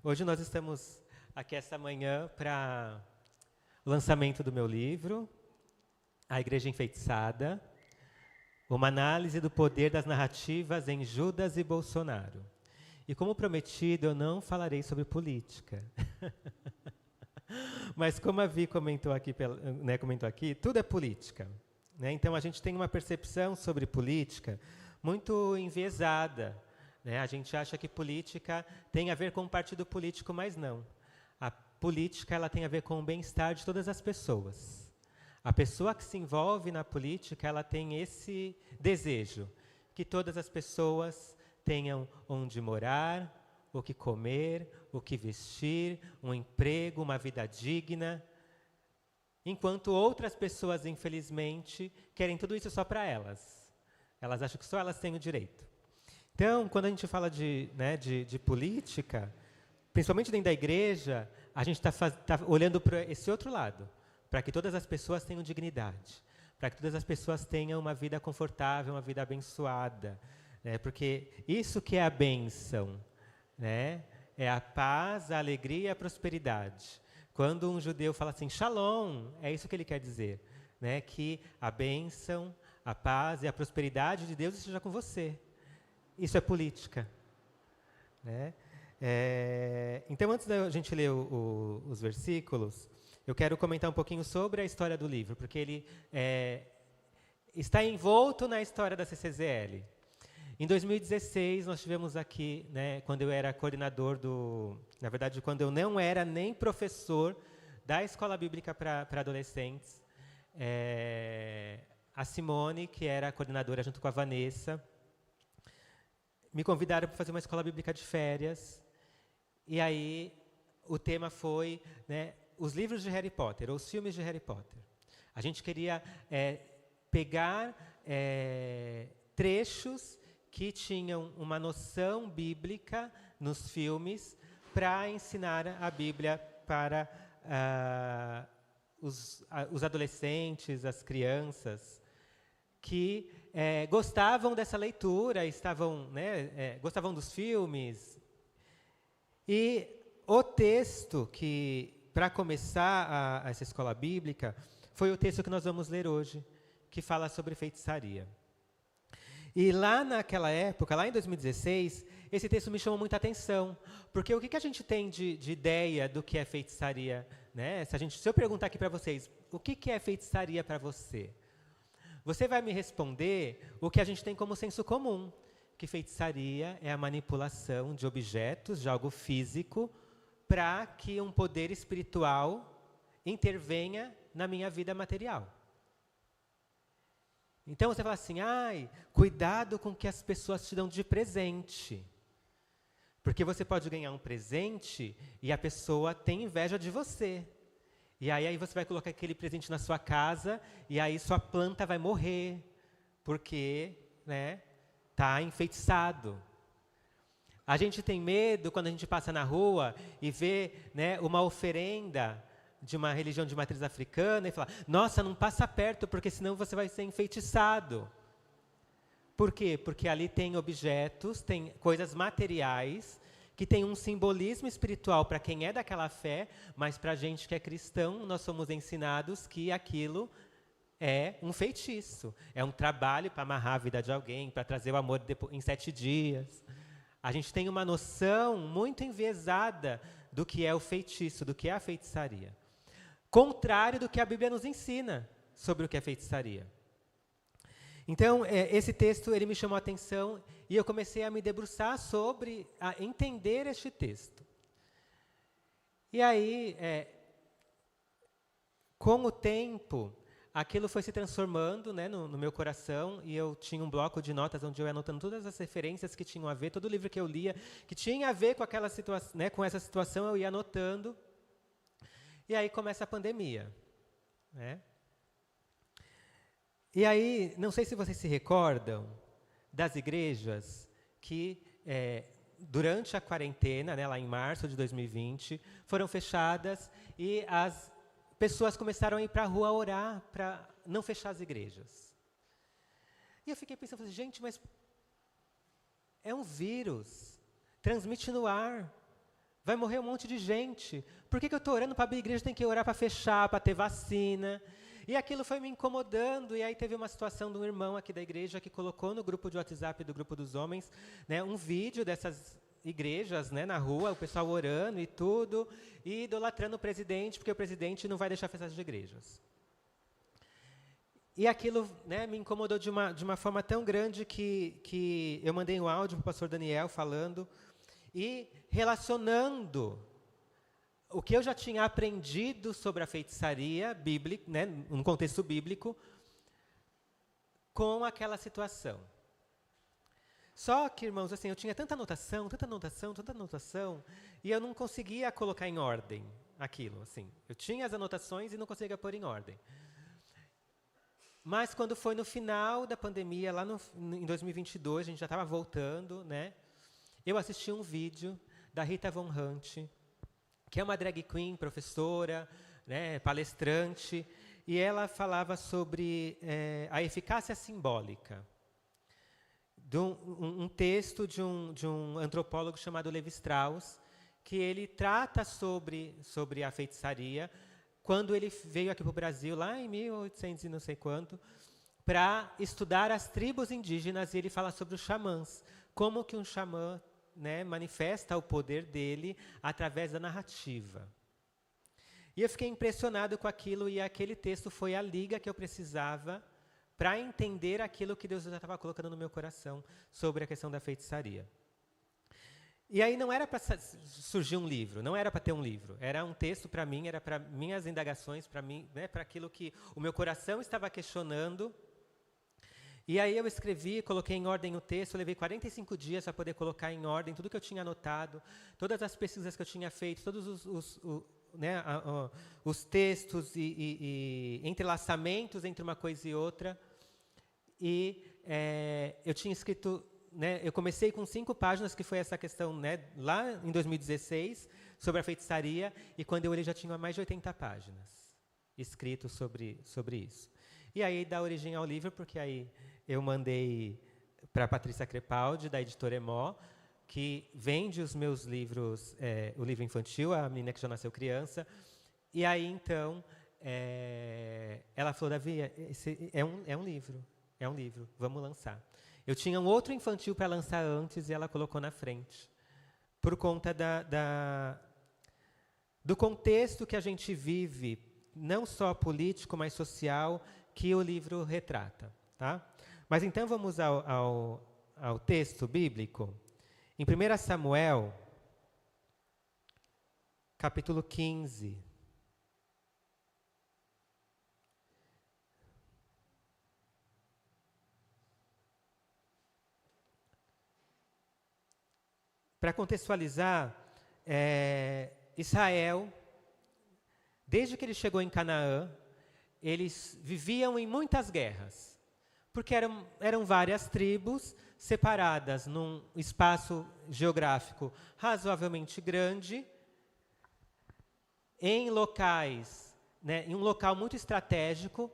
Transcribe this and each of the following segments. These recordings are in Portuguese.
Hoje nós estamos aqui essa manhã para o lançamento do meu livro, A Igreja Enfeitiçada, uma análise do poder das narrativas em Judas e Bolsonaro. E como prometido, eu não falarei sobre política. Mas como a Vi comentou aqui, tudo é política. Né? Então a gente tem uma percepção sobre política muito enviesada. Né? A gente acha que política tem a ver com o partido político, mas não. A política ela tem a ver com o bem-estar de todas as pessoas. A pessoa que se envolve na política, ela tem esse desejo, que todas as pessoas tenham onde morar, o que comer, o que vestir, um emprego, uma vida digna, enquanto outras pessoas, infelizmente, querem tudo isso só para elas. Elas acham que só elas têm o direito. Então, quando a gente fala de política, principalmente dentro da igreja, a gente está olhando para esse outro lado, para que todas as pessoas tenham dignidade, para que todas as pessoas tenham uma vida confortável, uma vida abençoada, né? Porque isso que é a bênção, né? É a paz, a alegria e a prosperidade. Quando um judeu fala assim, shalom, é isso que ele quer dizer, né? Que a bênção, a paz e a prosperidade de Deus esteja com você. Isso é política. Né? Então, antes da gente ler os versículos, eu quero comentar um pouquinho sobre a história do livro, porque ele está envolto na história da CCZL. Em 2016, nós tivemos aqui, né, quando eu era coordenador na verdade, quando eu não era nem professor da Escola Bíblica para Adolescentes, a Simone, que era a coordenadora junto com a Vanessa, me convidaram para fazer uma escola bíblica de férias, e aí o tema foi, né, os livros de Harry Potter, ou os filmes de Harry Potter. A gente queria pegar trechos que tinham uma noção bíblica nos filmes para ensinar a Bíblia para os adolescentes, as crianças, que gostavam dessa leitura, gostavam dos filmes. E o texto que, para começar essa escola bíblica, foi o texto que nós vamos ler hoje, que fala sobre feitiçaria. E lá naquela época, lá em 2016, esse texto me chamou muita atenção, porque o que a gente tem de ideia do que é feitiçaria? Né? Se eu perguntar aqui para vocês, o que é feitiçaria para você? Você vai me responder o que a gente tem como senso comum, que feitiçaria é a manipulação de objetos, de algo físico, para que um poder espiritual intervenha na minha vida material. Então você fala assim, cuidado com o que as pessoas te dão de presente. Porque você pode ganhar um presente e a pessoa tem inveja de você. E aí você vai colocar aquele presente na sua casa e aí sua planta vai morrer, porque tá enfeitiçado. A gente tem medo quando a gente passa na rua e vê uma oferenda de uma religião de matriz africana e fala, nossa, não passa perto, porque senão você vai ser enfeitiçado. Por quê? Porque ali tem objetos, tem coisas materiais, que tem um simbolismo espiritual para quem é daquela fé, mas para a gente que é cristão, nós somos ensinados que aquilo é um feitiço. É um trabalho para amarrar a vida de alguém, para trazer o amor em 7 dias. A gente tem uma noção muito enviesada do que é o feitiço, do que é a feitiçaria. Contrário do que a Bíblia nos ensina sobre o que é feitiçaria. Então, esse texto ele me chamou a atenção e eu comecei a me debruçar a entender este texto. E aí, com o tempo, aquilo foi se transformando no meu coração e eu tinha um bloco de notas onde eu ia anotando todas as referências que tinham a ver, todo livro que eu lia, que tinha a ver com aquela situação, com essa situação, eu ia anotando. E aí começa a pandemia. E aí, não sei se vocês se recordam das igrejas que, durante a quarentena, lá em março de 2020, foram fechadas e as pessoas começaram a ir para a rua orar para não fechar as igrejas. E eu fiquei pensando, gente, mas é um vírus, transmite no ar. vai morrer um monte de gente. Por que eu estou orando para abrir igreja? Tem que orar para fechar, para ter vacina. E aquilo foi me incomodando, e aí teve uma situação de um irmão aqui da igreja que colocou no grupo de WhatsApp do grupo dos homens, né, um vídeo dessas igrejas, né, na rua, o pessoal orando e tudo, e idolatrando o presidente, porque o presidente não vai deixar fechar as igrejas. E aquilo, né, me incomodou de uma forma tão grande que eu mandei um áudio para o pastor Daniel falando e relacionando o que eu já tinha aprendido sobre a feitiçaria bíblica, né, num contexto bíblico, com aquela situação. Só que, irmãos, assim, eu tinha tanta anotação, e eu não conseguia colocar em ordem aquilo. Assim. Eu tinha as anotações e não conseguia pôr em ordem. Mas quando foi no final da pandemia, lá em 2022, a gente já estava voltando, né? Eu assisti um vídeo da Rita Von Hunt, que é uma drag queen, professora, né, palestrante, e ela falava sobre a eficácia simbólica. Um texto de um antropólogo chamado Levi Strauss, que ele trata sobre a feitiçaria, quando ele veio aqui para o Brasil, lá em 1800 e não sei quanto, para estudar as tribos indígenas, e ele fala sobre os xamãs, como que um xamã, né, manifesta o poder dele através da narrativa. E eu fiquei impressionado com aquilo, e aquele texto foi a liga que eu precisava para entender aquilo que Deus já estava colocando no meu coração sobre a questão da feitiçaria. E aí não era para surgir um livro, não era para ter um livro. Era um texto para mim, era para minhas indagações, para mim, né, para aquilo que o meu coração estava questionando. E aí eu escrevi, coloquei em ordem o texto, levei 45 dias para poder colocar em ordem tudo que eu tinha anotado, todas as pesquisas que eu tinha feito, todos os textos e entrelaçamentos entre uma coisa e outra. E eu tinha escrito, né, eu comecei com 5 páginas, que foi essa questão, né, lá em 2016, sobre a feitiçaria, e quando eu olhei já tinha mais de 80 páginas escrito sobre isso. E aí dá origem ao livro, porque aí eu mandei para a Patrícia Crepaldi, da editora Emó, que vende os meus livros, o livro infantil, A Menina que Já Nasceu Criança. E aí, então, ela falou, Davi, é um livro, vamos lançar. Eu tinha um outro infantil para lançar antes, e ela colocou na frente, por conta do contexto que a gente vive, não só político, mas social, que o livro retrata. Tá? Mas então vamos ao texto bíblico. Em 1 Samuel, capítulo 15. Para contextualizar, Israel, desde que ele chegou em Canaã, eles viviam em muitas guerras. Porque eram várias tribos separadas num espaço geográfico razoavelmente grande, em locais, né, em um local muito estratégico,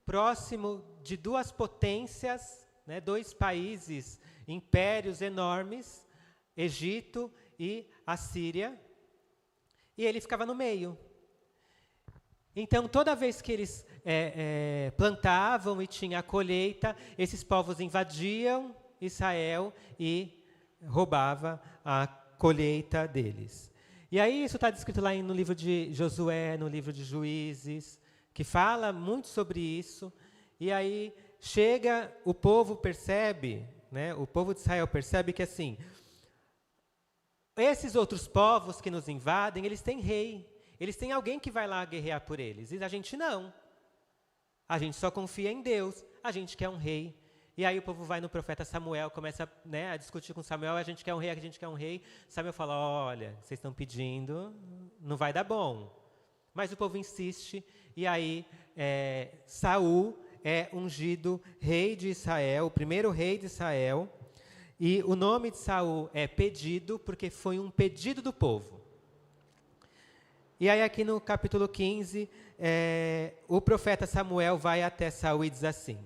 próximo de 2 potências, né, 2 países, impérios enormes, Egito e Assíria, e ele ficava no meio. Então, toda vez que eles plantavam e tinha a colheita, esses povos invadiam Israel e roubavam a colheita deles. E aí isso está descrito lá no livro de Josué, no livro de Juízes, que fala muito sobre isso. E aí chega, o povo percebe, né, o povo de Israel percebe que assim, esses outros povos que nos invadem, eles têm rei. Eles têm alguém que vai lá guerrear por eles. E a gente não. A gente só confia em Deus. A gente quer um rei. E aí o povo vai no profeta Samuel, começa, né, a discutir com Samuel, a gente quer um rei, a gente quer um rei. Samuel fala, olha, vocês estão pedindo, não vai dar bom. Mas o povo insiste, e aí Saul é ungido rei de Israel, o primeiro rei de Israel. E o nome de Saul é pedido, porque foi um pedido do povo. E aí aqui no capítulo 15, o profeta Samuel vai até Saul e diz assim,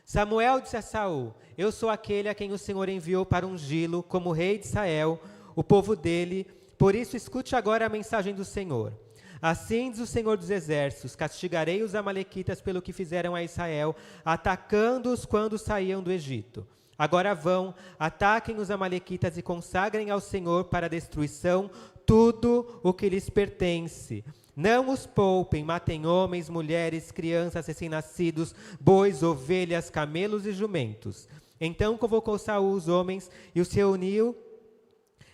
Samuel disse a Saul, eu sou aquele a quem o Senhor enviou para ungí-lo como rei de Israel, o povo dele, Por isso, escute agora a mensagem do Senhor. Assim diz o Senhor dos Exércitos: castigarei os amalequitas pelo que fizeram a Israel, atacando-os quando saíam do Egito. Agora vão, ataquem os amalequitas e consagrem ao Senhor para a destruição tudo o que lhes pertence. Não os poupem, matem homens, mulheres, crianças, recém-nascidos, bois, ovelhas, camelos e jumentos. Então convocou Saul os homens e os reuniu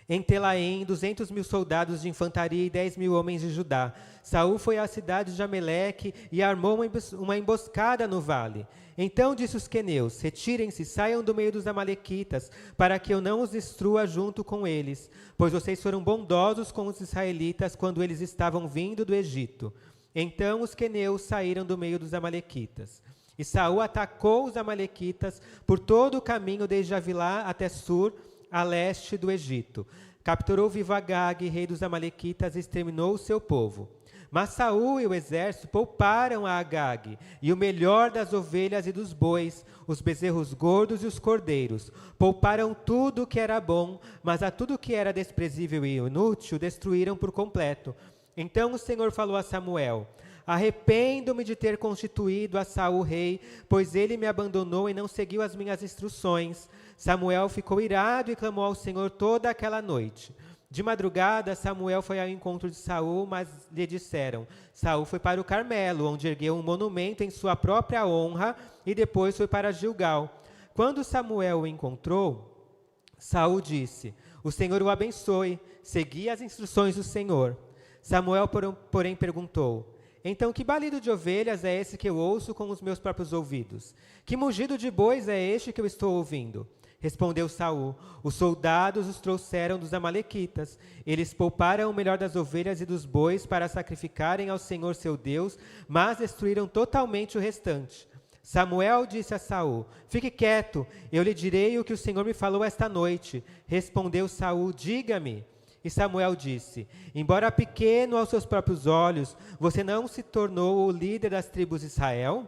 em Telaém 200.000 soldados de infantaria e 10.000 homens de Judá. Saul foi à cidade de Ameleque e armou uma emboscada no vale. Então disse os queneus: retirem-se, saiam do meio dos amalequitas, para que eu não os destrua junto com eles, pois vocês foram bondosos com os israelitas quando eles estavam vindo do Egito. Então os queneus saíram do meio dos amalequitas. E Saul atacou os amalequitas por todo o caminho desde Avilá até Sur, a leste do Egito. Capturou vivo Agag, rei dos amalequitas, e exterminou o seu povo. Mas Saul e o exército pouparam a Agag, e o melhor das ovelhas e dos bois, os bezerros gordos e os cordeiros. Pouparam tudo o que era bom, mas a tudo que era desprezível e inútil destruíram por completo. Então o Senhor falou a Samuel: arrependo-me de ter constituído a Saul rei, pois ele me abandonou e não seguiu as minhas instruções. Samuel ficou irado e clamou ao Senhor toda aquela noite. De madrugada, Samuel foi ao encontro de Saul, mas lhe disseram: Saul foi para o Carmelo, onde ergueu um monumento em sua própria honra, e depois foi para Gilgal. Quando Samuel o encontrou, Saul disse: o Senhor o abençoe, segui as instruções do Senhor. Samuel, porém, perguntou: então que balido de ovelhas é esse que eu ouço com os meus próprios ouvidos? Que mugido de bois é este que eu estou ouvindo? Respondeu Saul: os soldados os trouxeram dos amalequitas. Eles pouparam o melhor das ovelhas e dos bois para sacrificarem ao Senhor seu Deus, mas destruíram totalmente o restante. Samuel disse a Saul: fique quieto, eu lhe direi o que o Senhor me falou esta noite. Respondeu Saul: diga-me. E Samuel disse: embora pequeno aos seus próprios olhos, você não se tornou o líder das tribos de Israel?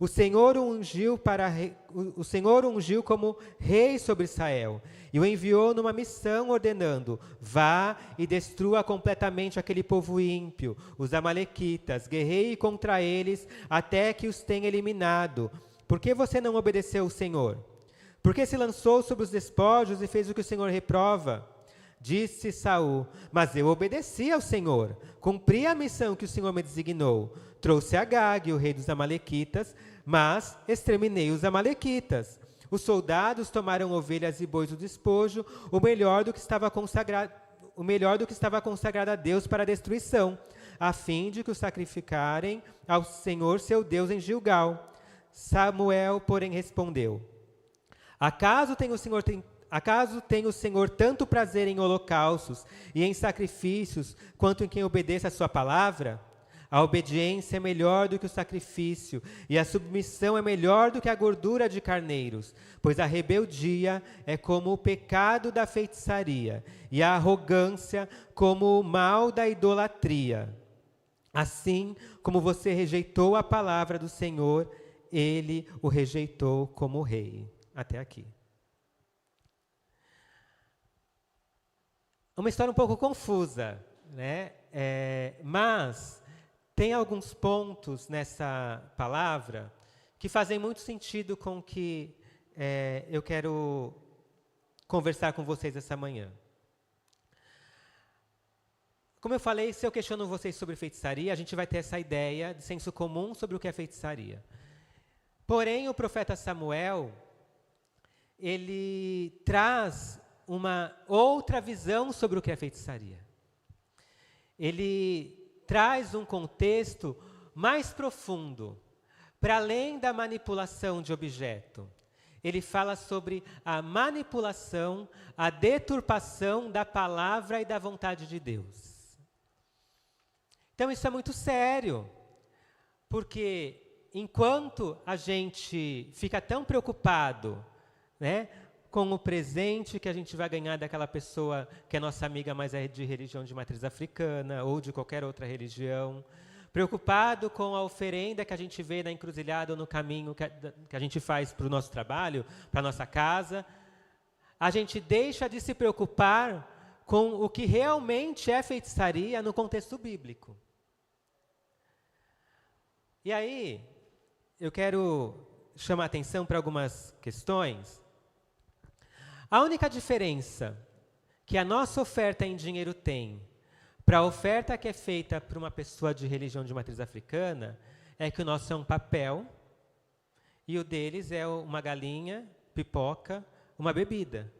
O Senhor o ungiu como rei sobre Israel e o enviou numa missão ordenando: vá e destrua completamente aquele povo ímpio, os amalequitas, guerreie contra eles até que os tenha eliminado. Por que você não obedeceu o Senhor? Por que se lançou sobre os despojos e fez o que o Senhor reprova? Disse Saul: mas eu obedeci ao Senhor, cumpri a missão que o Senhor me designou. Trouxe Agag, o rei dos amalequitas, mas exterminei os amalequitas. Os soldados tomaram ovelhas e bois do despojo, o melhor do que estava consagrado a Deus para a destruição, a fim de que os sacrificarem ao Senhor seu Deus em Gilgal. Samuel, porém, respondeu: Acaso tem o Senhor tanto prazer em holocaustos e em sacrifícios, quanto em quem obedeça a sua palavra? A obediência é melhor do que o sacrifício, e a submissão é melhor do que a gordura de carneiros, pois a rebeldia é como o pecado da feitiçaria, e a arrogância como o mal da idolatria. Assim como você rejeitou a palavra do Senhor, ele o rejeitou como rei. Até aqui. Uma história um pouco confusa, né? Mas tem alguns pontos nessa palavra que fazem muito sentido com o que eu quero conversar com vocês essa manhã. Como eu falei, se eu questiono vocês sobre feitiçaria, a gente vai ter essa ideia de senso comum sobre o que é feitiçaria. Porém, o profeta Samuel, ele traz uma outra visão sobre o que é feitiçaria. Ele traz um contexto mais profundo, para além da manipulação de objeto. Ele fala sobre a manipulação, a deturpação da palavra e da vontade de Deus. Então isso é muito sério, porque enquanto a gente fica tão preocupado, né, com o presente que a gente vai ganhar daquela pessoa que é nossa amiga, mas é de religião de matriz africana ou de qualquer outra religião, preocupado com a oferenda que a gente vê na encruzilhada ou no caminho que a gente faz para o nosso trabalho, para a nossa casa, a gente deixa de se preocupar com o que realmente é feitiçaria no contexto bíblico. E aí, eu quero chamar atenção para algumas questões. A única diferença que a nossa oferta em dinheiro tem para a oferta que é feita por uma pessoa de religião de matriz africana é que o nosso é um papel e o deles é uma galinha, pipoca, uma bebida.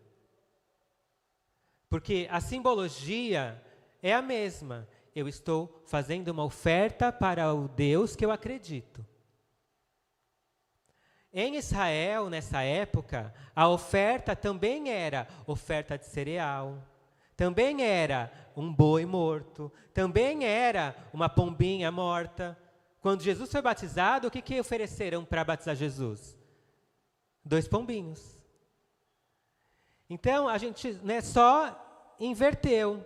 Porque a simbologia é a mesma. Eu estou fazendo uma oferta para o Deus que eu acredito. Em Israel, nessa época, a oferta também era oferta de cereal, também era um boi morto, também era uma pombinha morta. Quando Jesus foi batizado, o que ofereceram para batizar Jesus? 2 pombinhos. Então, a gente só inverteu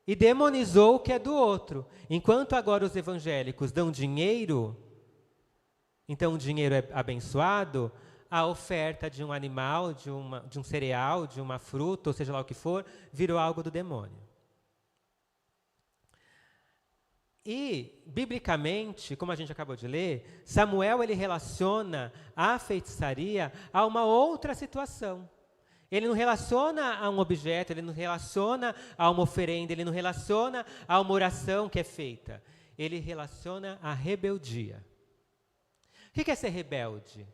e demonizou o que é do outro. Enquanto agora os evangélicos dão dinheiro, então o dinheiro é abençoado, a oferta de um animal, de um cereal, de uma fruta, ou seja lá o que for, virou algo do demônio. E, biblicamente, como a gente acabou de ler, Samuel ele relaciona a feitiçaria a uma outra situação. Ele não relaciona a um objeto, ele não relaciona a uma oferenda, ele não relaciona a uma oração que é feita. Ele relaciona a rebeldia. O que é ser rebelde?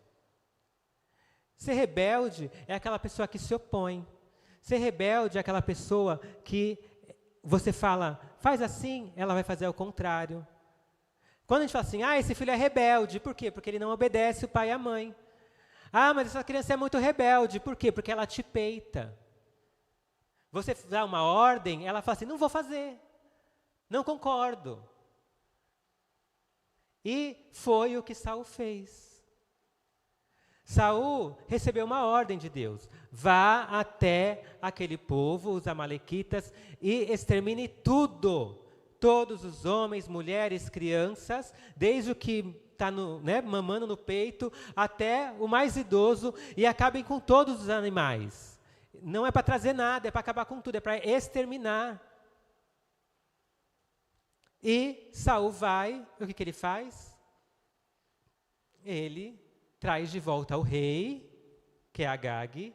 Ser rebelde é aquela pessoa que se opõe. Ser rebelde é aquela pessoa que você fala, faz assim, ela vai fazer ao contrário. Quando a gente fala assim, esse filho é rebelde, por quê? Porque ele não obedece o pai e a mãe. Mas essa criança é muito rebelde, por quê? Porque ela te peita. Você dá uma ordem, ela fala assim, não vou fazer, não concordo. E foi o que Saul fez. Saul recebeu uma ordem de Deus. Vá até aquele povo, os amalequitas, e extermine tudo. Todos os homens, mulheres, crianças, desde o que está mamando no peito, até o mais idoso, e acabem com todos os animais. Não é para trazer nada, é para acabar com tudo, é para exterminar. E Saul vai, o que ele faz? Ele traz de volta o rei, que é Agag,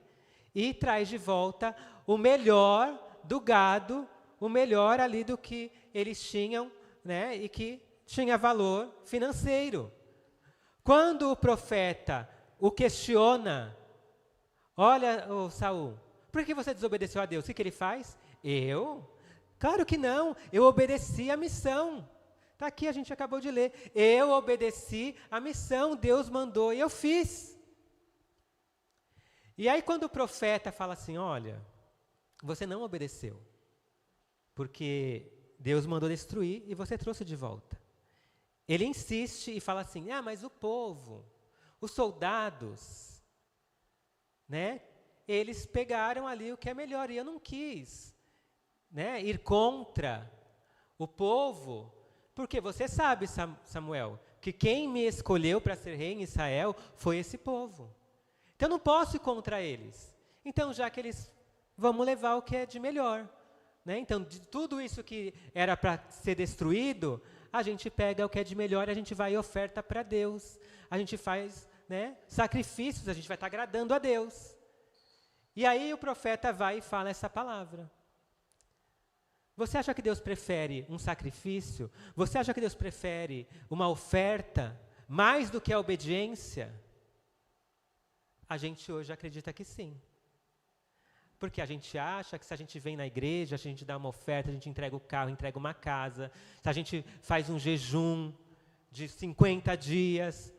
e traz de volta o melhor do gado, o melhor ali do que eles tinham, e que tinha valor financeiro. Quando o profeta o questiona, olha, Saul, por que você desobedeceu a Deus? O que ele faz? Eu? Claro que não, eu obedeci a missão. Está aqui, a gente acabou de ler. Eu obedeci a missão, Deus mandou e eu fiz. E aí quando o profeta fala assim, olha, você não obedeceu, porque Deus mandou destruir e você trouxe de volta. Ele insiste e fala assim, mas o povo, os soldados, eles pegaram ali o que é melhor e eu não quis ir contra o povo, porque você sabe, Samuel, que quem me escolheu para ser rei em Israel foi esse povo. Então eu não posso ir contra eles. Então, já que eles, vamos levar o que é de melhor. Então, de tudo isso que era para ser destruído, a gente pega o que é de melhor e a gente vai e oferta para Deus. A gente faz sacrifícios, a gente vai estar agradando a Deus. E aí o profeta vai e fala essa palavra. Você acha que Deus prefere um sacrifício? Você acha que Deus prefere uma oferta mais do que a obediência? A gente hoje acredita que sim. Porque a gente acha que se a gente vem na igreja, se a gente dá uma oferta, a gente entrega o carro, entrega uma casa, se a gente faz um jejum de 50 dias,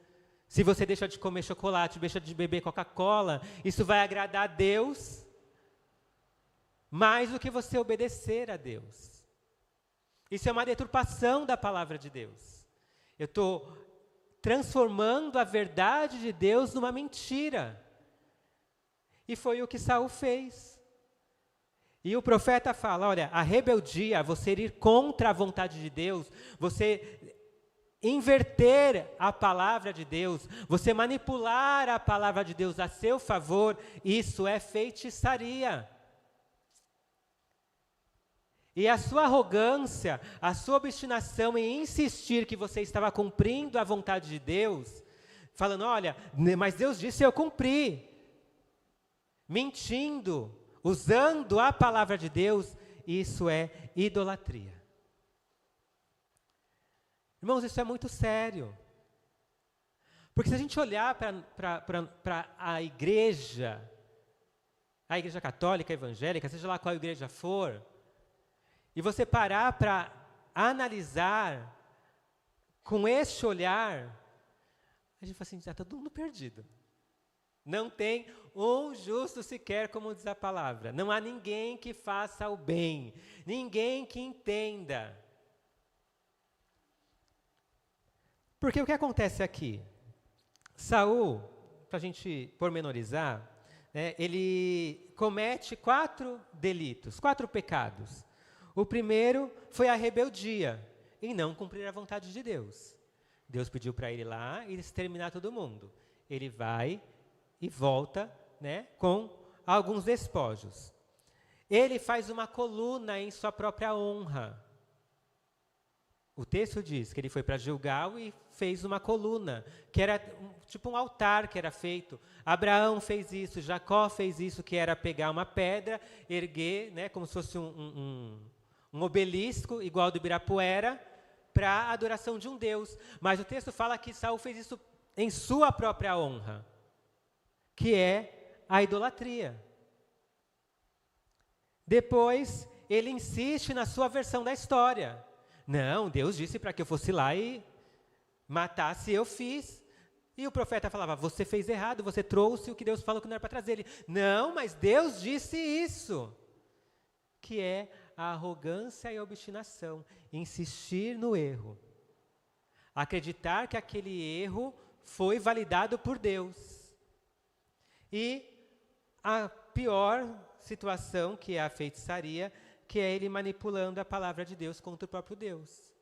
se você deixa de comer chocolate, deixa de beber Coca-Cola, isso vai agradar a Deus mais do que você obedecer a Deus. Isso é uma deturpação da palavra de Deus. Eu estou transformando a verdade de Deus numa mentira. E foi o que Saul fez. E o profeta fala, olha, a rebeldia, você ir contra a vontade de Deus, você inverter a palavra de Deus, você manipular a palavra de Deus a seu favor, isso é feitiçaria. E a sua arrogância, a sua obstinação em insistir que você estava cumprindo a vontade de Deus, falando, olha, mas Deus disse eu cumpri. Mentindo, usando a palavra de Deus, isso é idolatria. Irmãos, isso é muito sério. Porque se a gente olhar para a igreja católica, evangélica, seja lá qual igreja for, e você parar para analisar com este olhar, a gente fala assim, já está todo mundo perdido. Não tem um justo sequer, como diz a palavra. Não há ninguém que faça o bem, ninguém que entenda. Porque o que acontece aqui? Saul, para a gente pormenorizar, ele comete 4 delitos, 4 pecados. O primeiro foi a rebeldia, em não cumprir a vontade de Deus. Deus pediu para ele lá e exterminar todo mundo. Ele vai e volta, com alguns despojos. Ele faz uma coluna em sua própria honra. O texto diz que ele foi para Gilgal e fez uma coluna, que era tipo um altar que era feito. Abraão fez isso, Jacó fez isso, que era pegar uma pedra, erguer, como se fosse um obelisco, igual ao do Ibirapuera, para a adoração de um Deus. Mas o texto fala que Saul fez isso em sua própria honra, que é a idolatria. Depois, ele insiste na sua versão da história. Não, Deus disse para que eu fosse lá e matasse, eu fiz. E o profeta falava, você fez errado, você trouxe o que Deus falou que não era para trazer. Ele, não, mas Deus disse isso. Que é a arrogância e a obstinação, insistir no erro. Acreditar que aquele erro foi validado por Deus. E a pior situação, que é a feitiçaria, que é ele manipulando a palavra de Deus contra o próprio Deus.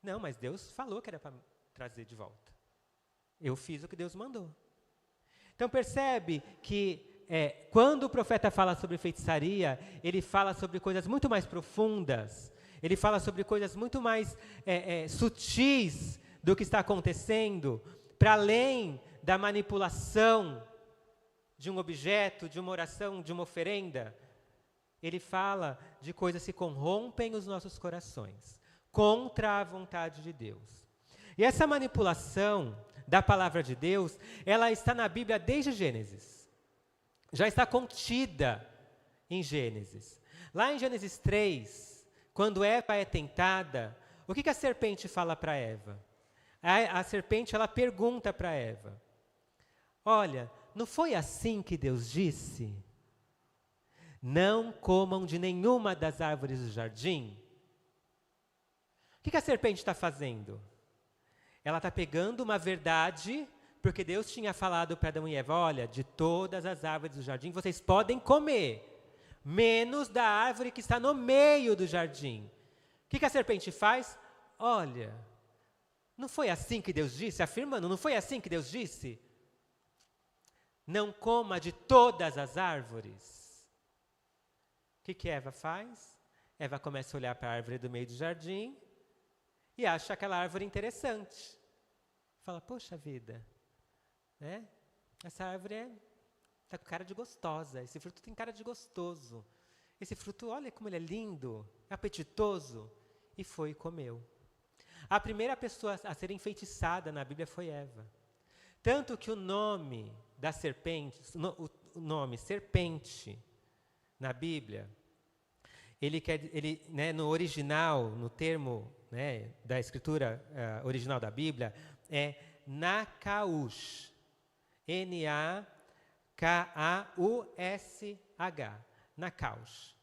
Não, mas Deus falou que era para trazer de volta. Eu fiz o que Deus mandou. Então percebe que quando o profeta fala sobre feitiçaria, ele fala sobre coisas muito mais profundas, ele fala sobre coisas muito mais sutis do que está acontecendo, para além da manipulação de um objeto, de uma oração, de uma oferenda. Ele fala de coisas que corrompem os nossos corações, contra a vontade de Deus. E essa manipulação da palavra de Deus, ela está na Bíblia desde Gênesis. Já está contida em Gênesis. Lá em Gênesis 3, quando Eva é tentada, o que a serpente fala para Eva? A serpente, ela pergunta para Eva, olha, não foi assim que Deus disse? Não comam de nenhuma das árvores do jardim? O que a serpente está fazendo? Ela está pegando uma verdade, porque Deus tinha falado para Adão e Eva, olha, de todas as árvores do jardim vocês podem comer, menos da árvore que está no meio do jardim. O que a serpente faz? Olha, não foi assim que Deus disse? Afirmando, não foi assim que Deus disse? Não coma de todas as árvores. O que Eva faz? Eva começa a olhar para a árvore do meio do jardim e acha aquela árvore interessante. Fala, poxa vida, essa árvore está com cara de gostosa, esse fruto tem cara de gostoso. Esse fruto, olha como ele é lindo, apetitoso. E foi e comeu. A primeira pessoa a ser enfeitiçada na Bíblia foi Eva. Tanto que o nome da serpente, o nome serpente, na Bíblia, no original, no termo da escritura original da Bíblia, é Nakaush. N-A-K-A-U-S-H. Nakaush.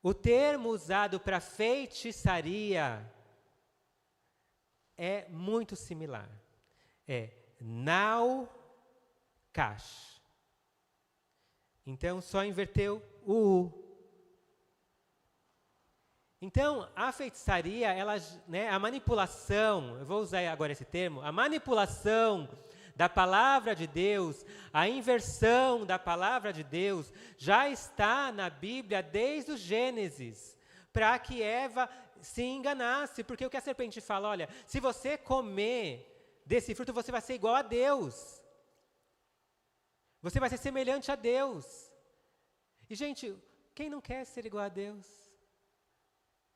O termo usado para feitiçaria é muito similar. É Naukash. Então, só inverteu o U. Então, a feitiçaria, a manipulação, eu vou usar agora esse termo, a manipulação da palavra de Deus, a inversão da palavra de Deus, já está na Bíblia desde o Gênesis. para que Eva se enganasse. Porque o que a serpente fala, olha, se você comer desse fruto, você vai ser igual a Deus. Você vai ser semelhante a Deus. E, gente, quem não quer ser igual a Deus?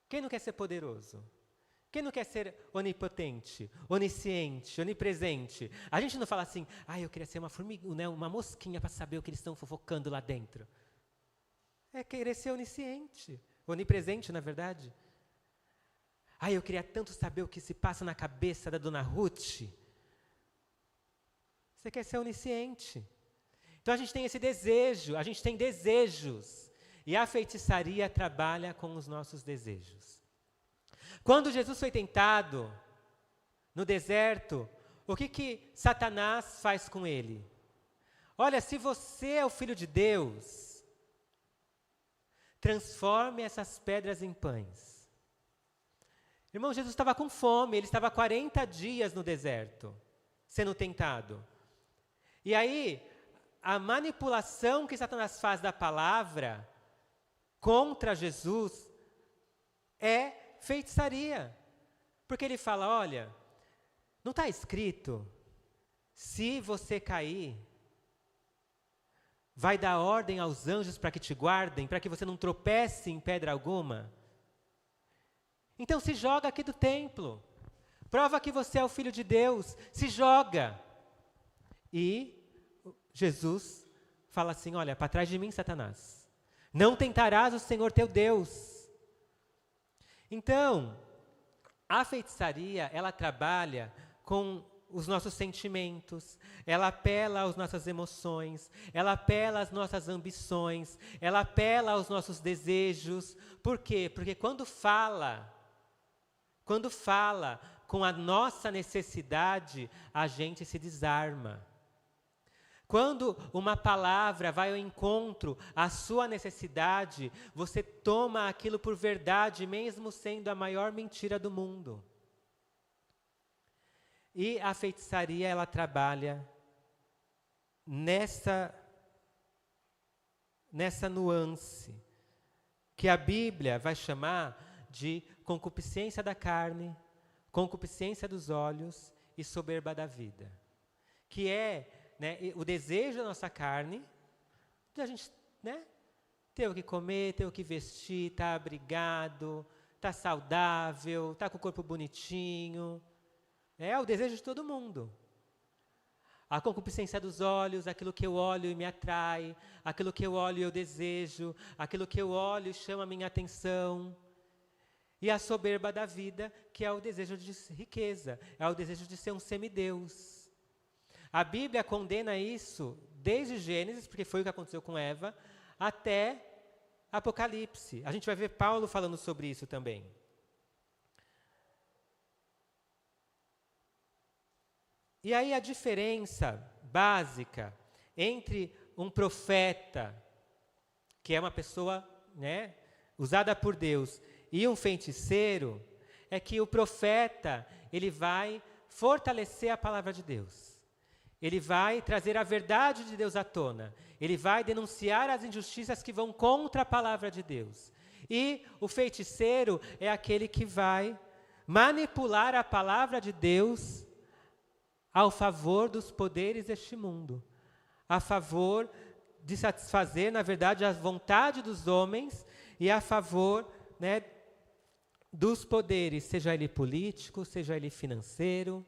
Quem não quer ser poderoso? Quem não quer ser onipotente, onisciente, onipresente? A gente não fala assim, eu queria ser uma formiga, né, uma mosquinha para saber o que eles estão fofocando lá dentro. É querer ser onisciente, onipresente, na verdade. Eu queria tanto saber o que se passa na cabeça da dona Ruth. Você quer ser onisciente. Então a gente tem esse desejo, a gente tem desejos. E a feitiçaria trabalha com os nossos desejos. Quando Jesus foi tentado no deserto, o que Satanás faz com ele? Olha, se você é o Filho de Deus, transforme essas pedras em pães. Irmão, Jesus estava com fome, ele estava 40 dias no deserto, sendo tentado. E aí, a manipulação que Satanás faz da palavra contra Jesus é feitiçaria. Porque ele fala, olha, não está escrito, se você cair, vai dar ordem aos anjos para que te guardem, para que você não tropece em pedra alguma? Então se joga aqui do templo, prova que você é o Filho de Deus, se joga. E Jesus fala assim, olha, para trás de mim, Satanás, não tentarás o Senhor teu Deus. Então, a feitiçaria, ela trabalha com os nossos sentimentos, ela apela às nossas emoções, ela apela às nossas ambições, ela apela aos nossos desejos. Por quê? Porque quando fala com a nossa necessidade, a gente se desarma. Quando uma palavra vai ao encontro à sua necessidade, você toma aquilo por verdade, mesmo sendo a maior mentira do mundo. E a feitiçaria, ela trabalha nessa nuance, que a Bíblia vai chamar de concupiscência da carne, concupiscência dos olhos e soberba da vida. Que é o desejo da nossa carne, de a gente ter o que comer, ter o que vestir, estar abrigado, estar saudável, estar com o corpo bonitinho. É o desejo de todo mundo. A concupiscência dos olhos, aquilo que eu olho e me atrai, aquilo que eu olho e eu desejo, aquilo que eu olho e chama a minha atenção. E a soberba da vida, que é o desejo de riqueza, é o desejo de ser um semideus. A Bíblia condena isso desde Gênesis, porque foi o que aconteceu com Eva, até Apocalipse. A gente vai ver Paulo falando sobre isso também. E aí a diferença básica entre um profeta, que é uma pessoa usada por Deus, e um feiticeiro, é que o profeta, ele vai fortalecer a palavra de Deus. Ele vai trazer a verdade de Deus à tona. Ele vai denunciar as injustiças que vão contra a palavra de Deus. E o feiticeiro é aquele que vai manipular a palavra de Deus ao favor dos poderes deste mundo. A favor de satisfazer, na verdade, a vontade dos homens e a favor dos poderes, seja ele político, seja ele financeiro,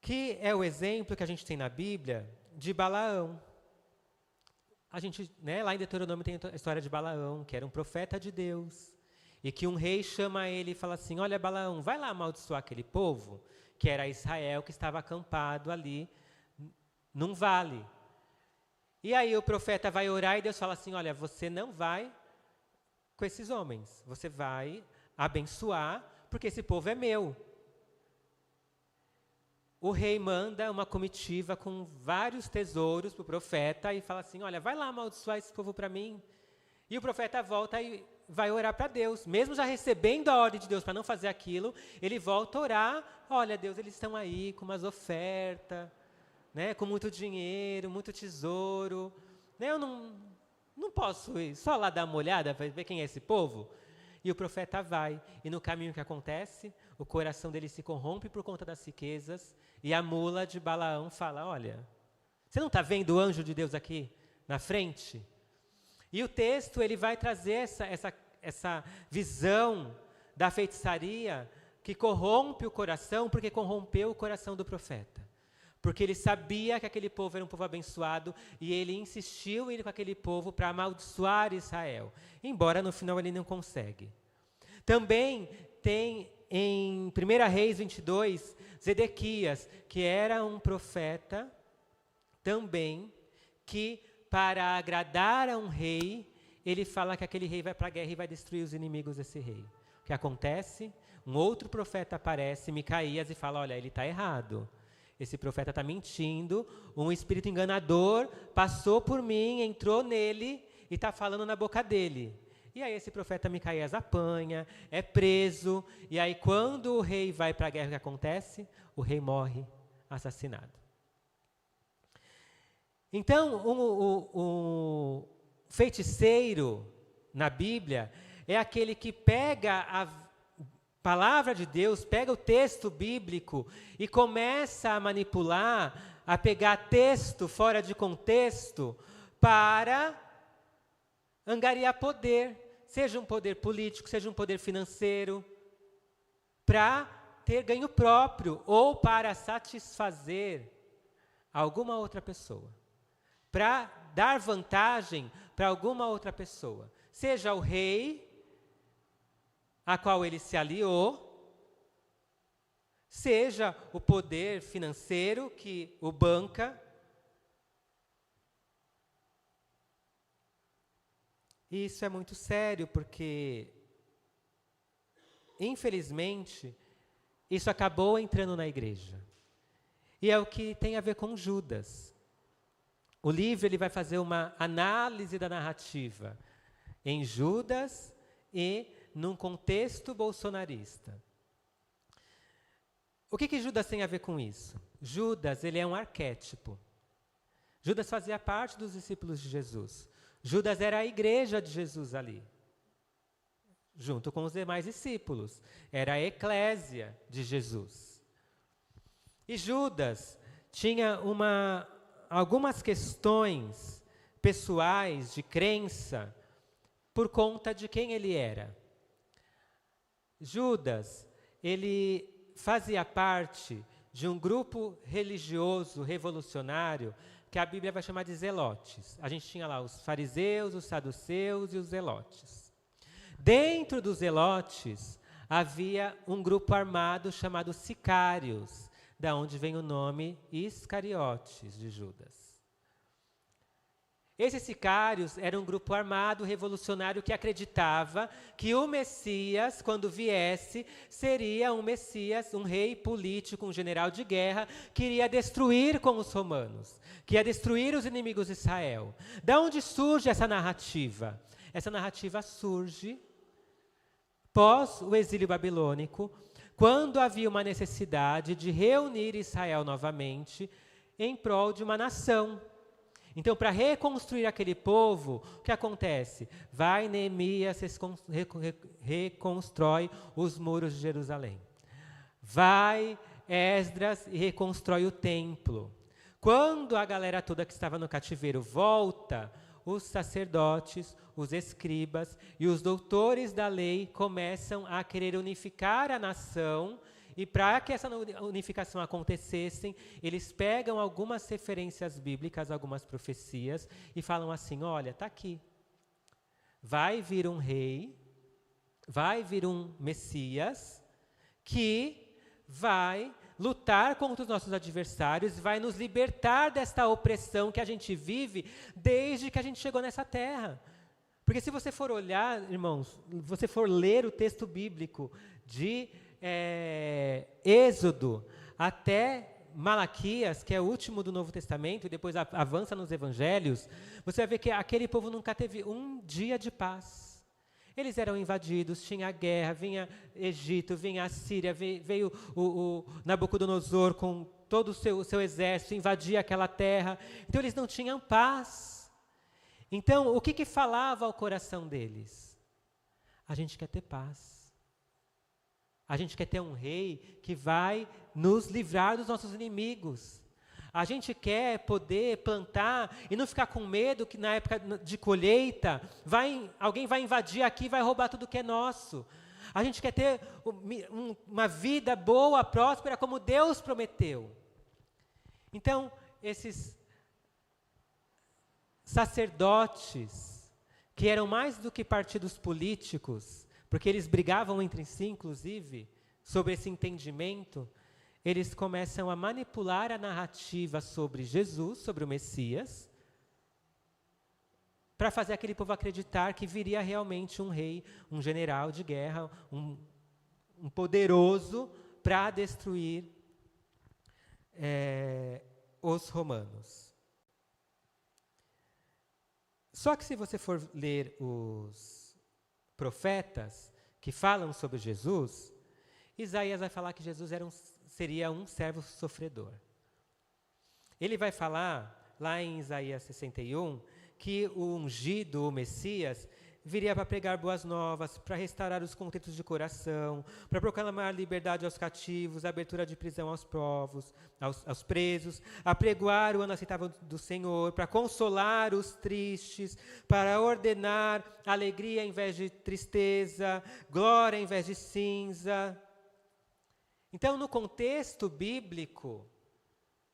que é o exemplo que a gente tem na Bíblia de Balaão. A gente, lá em Deuteronômio tem a história de Balaão, que era um profeta de Deus, e que um rei chama ele e fala assim, olha Balaão, vai lá amaldiçoar aquele povo, que era Israel, que estava acampado ali num vale. E aí o profeta vai orar e Deus fala assim, olha, você não vai com esses homens, você vai abençoar, porque esse povo é meu. O rei manda uma comitiva com vários tesouros para o profeta e fala assim, olha, vai lá amaldiçoar esse povo para mim. E o profeta volta e vai orar para Deus. Mesmo já recebendo a ordem de Deus para não fazer aquilo, ele volta a orar, olha Deus, eles estão aí com umas ofertas, com muito dinheiro, muito tesouro. Eu não não posso ir só lá dar uma olhada para ver quem é esse povo? E o profeta vai, e no caminho que acontece, o coração dele se corrompe por conta das riquezas, e a mula de Balaão fala, olha, você não está vendo o anjo de Deus aqui na frente? E o texto ele vai trazer essa visão da feitiçaria que corrompe o coração, porque corrompeu o coração do profeta. Porque ele sabia que aquele povo era um povo abençoado e ele insistiu em ir com aquele povo para amaldiçoar Israel. Embora no final ele não consegue. Também tem em 1 Reis 22, Zedequias, que era um profeta também, que para agradar a um rei, ele fala que aquele rei vai para a guerra e vai destruir os inimigos desse rei. O que acontece? Um outro profeta aparece, Micaías, e fala, olha, ele está errado. Esse profeta está mentindo, um espírito enganador passou por mim, entrou nele e está falando na boca dele. E aí esse profeta Micaías apanha, é preso, e aí quando o rei vai para a guerra, o que acontece? O rei morre assassinado. Então, o feiticeiro na Bíblia é aquele que pega a palavra de Deus, pega o texto bíblico e começa a manipular, a pegar texto fora de contexto para angariar poder, seja um poder político, seja um poder financeiro, para ter ganho próprio ou para satisfazer alguma outra pessoa, para dar vantagem para alguma outra pessoa, seja o rei a qual ele se aliou, seja o poder financeiro que o banca. E isso é muito sério, porque, infelizmente, isso acabou entrando na igreja. E é o que tem a ver com Judas. O livro ele vai fazer uma análise da narrativa em Judas e num contexto bolsonarista. O que Judas tem a ver com isso? Judas, ele é um arquétipo. Judas fazia parte dos discípulos de Jesus. Judas era a igreja de Jesus ali, junto com os demais discípulos. Era a eclésia de Jesus. E Judas tinha algumas questões pessoais de crença por conta de quem ele era. Judas, ele fazia parte de um grupo religioso revolucionário que a Bíblia vai chamar de zelotes. A gente tinha lá os fariseus, os saduceus e os zelotes. Dentro dos zelotes havia um grupo armado chamado sicários, da onde vem o nome Iscariotes de Judas. Esses sicários eram um grupo armado revolucionário que acreditava que o Messias, quando viesse, seria um Messias, um rei político, um general de guerra, que iria destruir com os romanos, que ia destruir os inimigos de Israel. Da onde surge essa narrativa? Essa narrativa surge pós o exílio babilônico, quando havia uma necessidade de reunir Israel novamente em prol de uma nação. Então, para reconstruir aquele povo, o que acontece? Vai Neemias, reconstrói os muros de Jerusalém. Vai Esdras e reconstrói o templo. Quando a galera toda que estava no cativeiro volta, os sacerdotes, os escribas e os doutores da lei começam a querer unificar a nação. E para que essa unificação acontecesse, eles pegam algumas referências bíblicas, algumas profecias, e falam assim, olha, está aqui. Vai vir um rei, vai vir um Messias, que vai lutar contra os nossos adversários, vai nos libertar desta opressão que a gente vive desde que a gente chegou nessa terra. Porque se você for olhar, irmãos, você for ler o texto bíblico de Êxodo até Malaquias, que é o último do Novo Testamento, e depois avança nos Evangelhos, você vai ver que aquele povo nunca teve um dia de paz. Eles eram invadidos, tinha guerra, vinha Egito, vinha a Síria, veio o Nabucodonosor com todo o seu exército, invadia aquela terra. Então eles não tinham paz. Então, o que falava ao coração deles? A gente quer ter paz. A gente quer ter um rei que vai nos livrar dos nossos inimigos. A gente quer poder plantar e não ficar com medo que na época de colheita alguém vai invadir aqui e vai roubar tudo que é nosso. A gente quer ter uma vida boa, próspera, como Deus prometeu. Então, esses sacerdotes, que eram mais do que partidos políticos, porque eles brigavam entre si, inclusive, sobre esse entendimento, eles começam a manipular a narrativa sobre Jesus, sobre o Messias, para fazer aquele povo acreditar que viria realmente um rei, um general de guerra, um poderoso para destruir os romanos. Só que se você for ler os profetas que falam sobre Jesus, Isaías vai falar que Jesus seria um servo sofredor. Ele vai falar, lá em Isaías 61, que o ungido, o Messias, viria para pregar boas novas, para restaurar os contritos de coração, para proclamar liberdade aos cativos, abertura de prisão aos povos, aos presos, apregoar o ano aceitável do Senhor, para consolar os tristes, para ordenar alegria em vez de tristeza, glória em vez de cinza. Então, no contexto bíblico,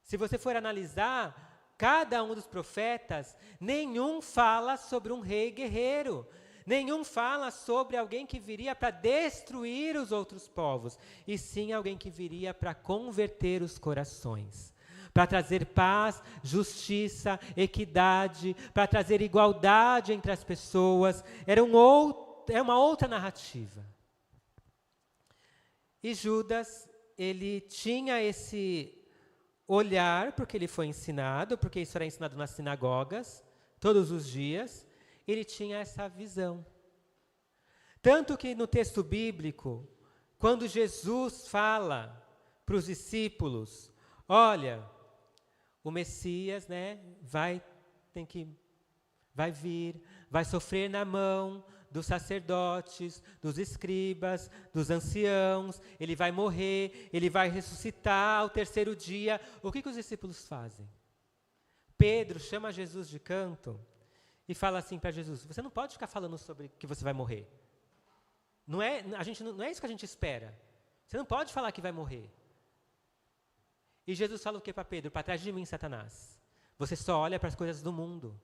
se você for analisar cada um dos profetas, nenhum fala sobre um rei guerreiro, nenhum fala sobre alguém que viria para destruir os outros povos, e sim alguém que viria para converter os corações, para trazer paz, justiça, equidade, para trazer igualdade entre as pessoas. É uma outra narrativa. E Judas, ele tinha esse olhar, porque ele foi ensinado, porque isso era ensinado nas sinagogas, todos os dias, ele tinha essa visão. Tanto que no texto bíblico, quando Jesus fala para os discípulos, olha, o Messias, né, vai vir, vai sofrer na mão dos sacerdotes, dos escribas, dos anciãos, ele vai morrer, ele vai ressuscitar ao terceiro dia. O que os discípulos fazem? Pedro chama Jesus de canto e fala assim para Jesus: você não pode ficar falando sobre que você vai morrer. Não é isso que a gente espera. Você não pode falar que vai morrer. E Jesus fala o que para Pedro? Para trás de mim, Satanás. Você só olha para as coisas do mundo.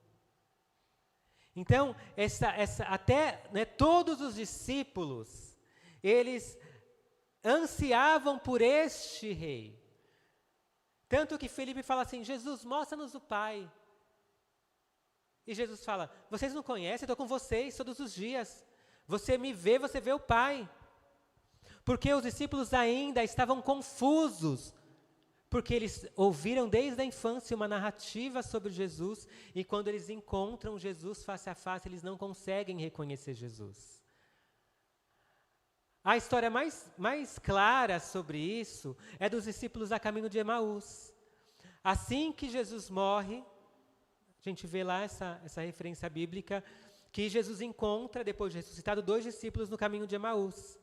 Então, todos os discípulos, eles ansiavam por este rei. Tanto que Felipe fala assim: Jesus, mostra-nos o Pai. E Jesus fala: vocês não conhecem, eu estou com vocês todos os dias. Você me vê, você vê o Pai. Porque os discípulos ainda estavam confusos, porque eles ouviram desde a infância uma narrativa sobre Jesus, e quando eles encontram Jesus face a face, eles não conseguem reconhecer Jesus. A história mais clara sobre isso é dos discípulos a caminho de Emaús. Assim que Jesus morre, a gente vê lá essa referência bíblica, que Jesus encontra, depois de ressuscitado, 2 discípulos no caminho de Emaús.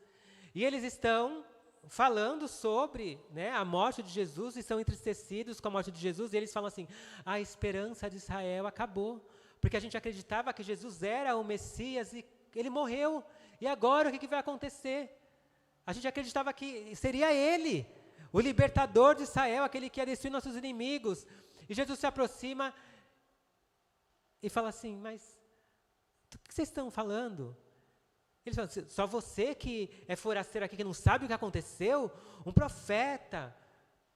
E eles estão falando sobre, né, a morte de Jesus, e são entristecidos com a morte de Jesus, e eles falam assim: a esperança de Israel acabou, porque a gente acreditava que Jesus era o Messias e ele morreu, e agora o que vai acontecer? A gente acreditava que seria ele, o libertador de Israel, aquele que ia destruir nossos inimigos. E Jesus se aproxima e fala assim: mas do que vocês estão falando? Eles falam: só você que é forasteiro aqui, que não sabe o que aconteceu? Um profeta,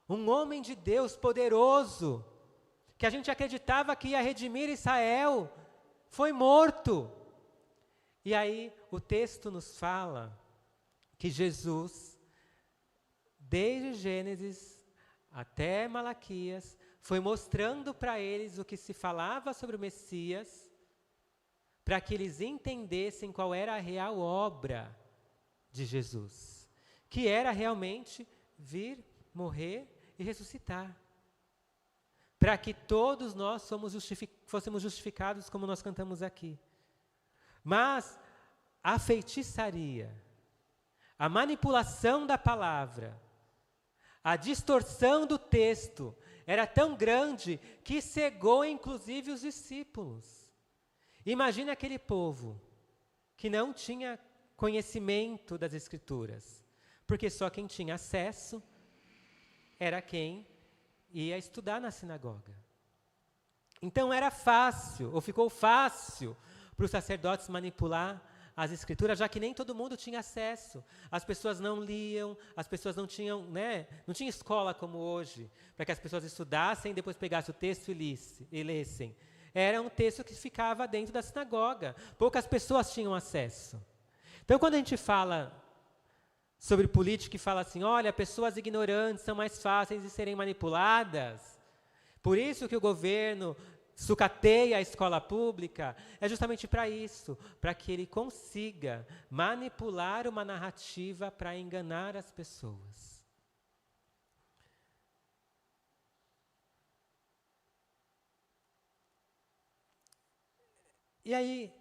um homem de Deus poderoso, que a gente acreditava que ia redimir Israel, foi morto. E aí o texto nos fala que Jesus, desde Gênesis até Malaquias, foi mostrando para eles o que se falava sobre o Messias, para que eles entendessem qual era a real obra de Jesus, que era realmente vir, morrer e ressuscitar. para que todos nós fôssemos justificados como nós cantamos aqui. Mas a feitiçaria, a manipulação da palavra, a distorção do texto era tão grande que cegou inclusive os discípulos. Imagina aquele povo que não tinha conhecimento das Escrituras, porque só quem tinha acesso era quem ia estudar na sinagoga. Então era fácil, ou ficou fácil, para os sacerdotes manipular as Escrituras, já que nem todo mundo tinha acesso. As pessoas não liam, as pessoas não tinham, não tinha escola como hoje, para que as pessoas estudassem e depois pegassem o texto e lessem. Era um texto que ficava dentro da sinagoga. Poucas pessoas tinham acesso. Então, quando a gente fala sobre política e fala assim, olha, pessoas ignorantes são mais fáceis de serem manipuladas, por isso que o governo sucateia a escola pública, é justamente para isso, para que ele consiga manipular uma narrativa para enganar as pessoas. E aí,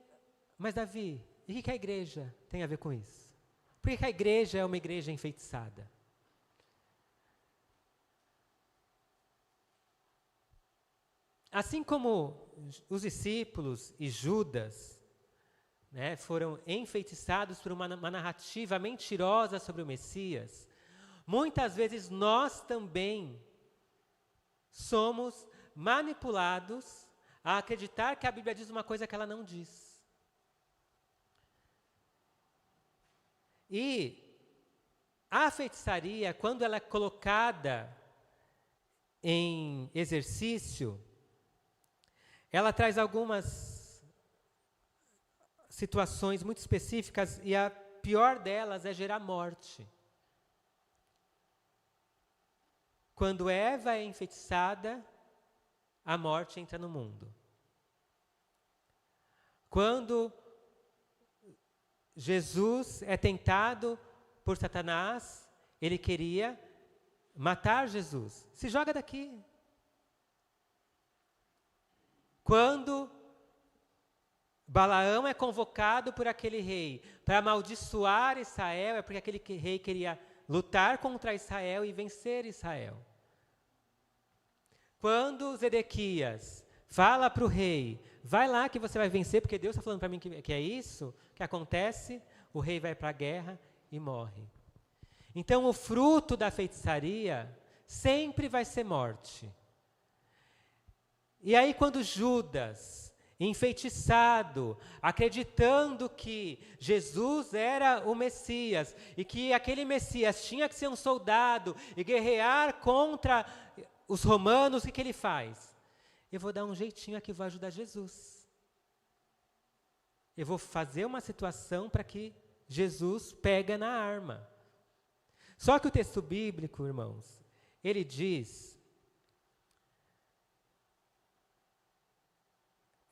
mas Davi, e o que a igreja tem a ver com isso? Por que a igreja é uma igreja enfeitiçada? Assim como os discípulos e Judas, foram enfeitiçados por uma narrativa mentirosa sobre o Messias, muitas vezes nós também somos manipulados a acreditar que a Bíblia diz uma coisa que ela não diz. E a feitiçaria, quando ela é colocada em exercício, ela traz algumas situações muito específicas e a pior delas é gerar morte. Quando Eva é enfeitiçada, a morte entra no mundo. Quando Jesus é tentado por Satanás, ele queria matar Jesus. Se joga daqui. Quando Balaão é convocado por aquele rei para amaldiçoar Israel, é porque aquele rei queria lutar contra Israel e vencer Israel. Quando Zedequias fala para o rei, vai lá que você vai vencer, porque Deus está falando para mim que é isso que acontece, o rei vai para a guerra e morre. Então o fruto da feitiçaria sempre vai ser morte. E aí quando Judas, enfeitiçado, acreditando que Jesus era o Messias, e que aquele Messias tinha que ser um soldado e guerrear contra os romanos, o que ele faz? Eu vou dar um jeitinho aqui, vou ajudar Jesus. Eu vou fazer uma situação para que Jesus pega na arma. Só que o texto bíblico, irmãos, ele diz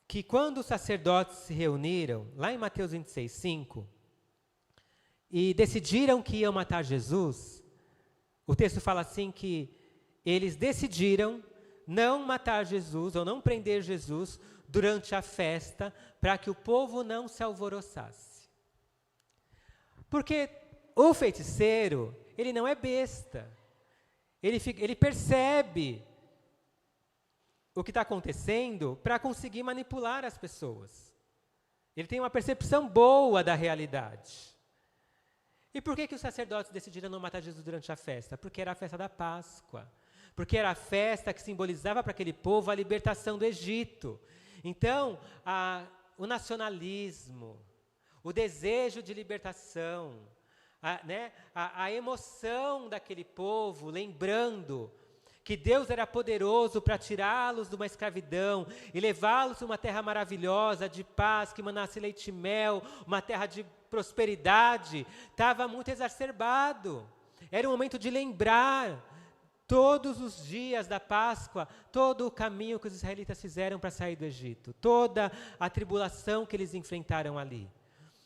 que quando os sacerdotes se reuniram, lá em Mateus 26:5, e decidiram que iam matar Jesus, o texto fala assim que eles decidiram não matar Jesus, ou não prender Jesus, durante a festa, para que o povo não se alvoroçasse. Porque o feiticeiro, ele não é besta. Ele percebe o que está acontecendo para conseguir manipular as pessoas. Ele tem uma percepção boa da realidade. E por que os sacerdotes decidiram não matar Jesus durante a festa? Porque era a festa da Páscoa. Porque era a festa que simbolizava para aquele povo a libertação do Egito. Então, o nacionalismo, o desejo de libertação, a emoção daquele povo, lembrando que Deus era poderoso para tirá-los de uma escravidão e levá-los a uma terra maravilhosa, de paz, que manasse leite e mel, uma terra de prosperidade, estava muito exacerbado. Era um momento de lembrar todos os dias da Páscoa, todo o caminho que os israelitas fizeram para sair do Egito, toda a tribulação que eles enfrentaram ali.